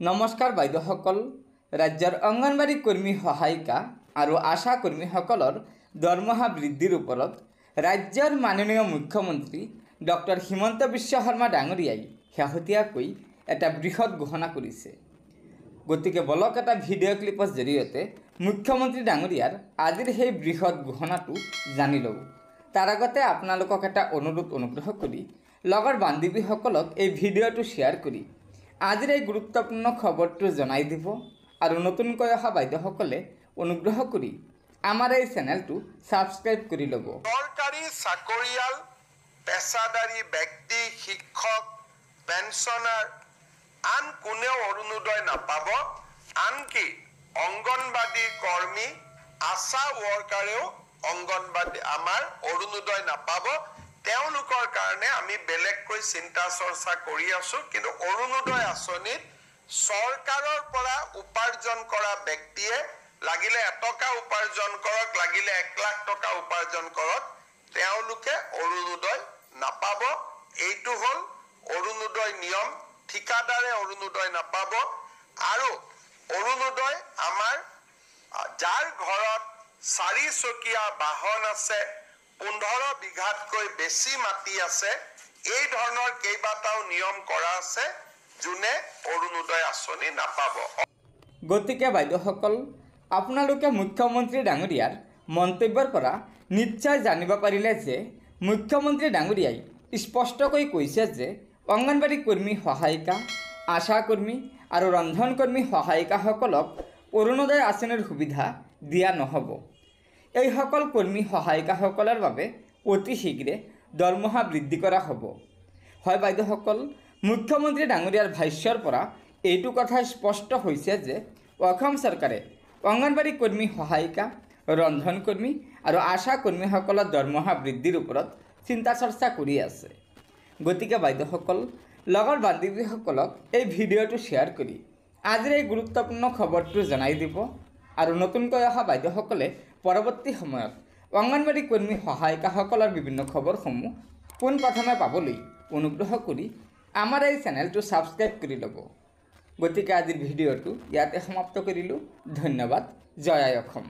নমস্কাৰ বাইদেউসকল, ৰাজ্যৰ অংগনবাড়ী কৰ্মী সহায়িকা আৰু আশা কৰ্মীসকলৰ দৰমহা বৃদ্ধিৰ ওপৰত ৰাজ্যৰ মাননীয় মুখ্যমন্ত্ৰী ডক্টৰ হিমন্ত বিশ্ব শৰ্মা ডাঙৰীয়াই শেহতীয়াকৈ এটা বৃহৎ ঘোষণা কৰিছে। গতিকে বলক এটা ভিডিঅ' ক্লিপৰ জৰিয়তে মুখ্যমন্ত্ৰী ডাঙৰীয়াৰ আজিৰ সেই বৃহৎ ঘোষণাটো জানি লওঁ। তাৰ আগতে আপোনালোকক এটা অনুগ্ৰহ কৰি লগৰ বান্ধৱীসকলক এই ভিডিঅ'টো শ্বেয়াৰ কৰি আজিৰ এই গুৰুত্বপূৰ্ণ খবৰটো জনাই দিব আৰু নতুনকৈ অহা বাইদেউসকলে অনুগ্ৰহ কৰি আমাৰ এই চেনেলটো ছাবস্ক্ৰাইব কৰি ল'ব। চৰকাৰী চাকৰিয়াল, পেছাদাৰী ব্যক্তি, শিক্ষক, পেঞ্চনাৰ আন কোনেও অৰুণোদয় নাপাব। আনকি অংগনবাদী কৰ্মী, আশা ৱৰ্কাৰেও আমাৰ অৰুণোদয় নাপাব। তেওঁলোকৰ কাৰণে আমি বেলেগকৈ চিন্তা চৰ্চা কৰি আছো। কিন্তু অৰুণোদয় আঁচনিত চৰকাৰৰ পৰা উপাৰ্জন কৰা ব্যক্তিয়ে লাগিলে এটকা উপাৰ্জন কৰক, লাগিলে 1 লাখ টকা উপাৰ্জন কৰক, তেওঁলোকে অৰুণোদয় নাপাব। এইটো হ'ল অৰুণোদয় নিয়ম। ঠিকাদাৰে অৰুণোদয় নাপাব। আৰু অৰুণোদয় আমাৰ যাৰ ঘৰত 4 চকীয়া বাহন আছে, 15 বিঘাতকৈ বেছি মাটি আছে, এই ধৰণৰ কেইবাটাও নিয়ম কৰা আছে, যোনে অৰুণোদয় আঁচনি নাপাব। গতিকে বাইদেউসকল, আপোনালোকে মুখ্যমন্ত্ৰী ডাঙৰীয়াৰ মন্তব্যৰ পৰা নিশ্চয় জানিব পাৰিলে যে মুখ্যমন্ত্ৰী ডাঙৰীয়াই স্পষ্টকৈ কৈছে যে অংগনবাড়ী কৰ্মী সহায়িকা, আশা কৰ্মী আৰু ৰন্ধন কৰ্মী সহায়িকাসকলক অৰুণোদয় আঁচনিৰ সুবিধা দিয়া নহ'ব। এইসকল কৰ্মী সহায়িকাসকলৰ বাবে অতি শীঘ্ৰে দৰমহা বৃদ্ধি কৰা হ'ব। হয় বাইদেউসকল, মুখ্যমন্ত্ৰী ডাঙৰীয়াৰ ভাষ্যৰ পৰা এইটো কথা স্পষ্ট হৈছে যে অসম চৰকাৰে অংগনবাড়ী কৰ্মী সহায়িকা, ৰন্ধন কৰ্মী আৰু আশা কৰ্মীসকলৰ দৰমহা বৃদ্ধিৰ ওপৰত চিন্তা চৰ্চা কৰি আছে। গতিকে বাইদেউসকল, লগৰ বান্ধৱীসকলক এই ভিডিঅ'টো শ্বেয়াৰ কৰি আজিৰ এই গুৰুত্বপূৰ্ণ খবৰটো জনাই দিব আৰু নতুনকৈ অহা বাইদেউসকলে পৰৱৰ্তী সময়ত অংগনবাড়ী কৰ্মী সহায়িকাসকলৰ বিভিন্ন খবৰসমূহ পোনপ্ৰথমে পাবলৈ অনুগ্ৰহ কৰি আমাৰ এই চেনেলটো ছাবস্ক্ৰাইব কৰি ল'ব। গতিকে আজিৰ ভিডিঅ'টো ইয়াতে সমাপ্ত কৰিলোঁ। ধন্যবাদ। জয় আই অসম।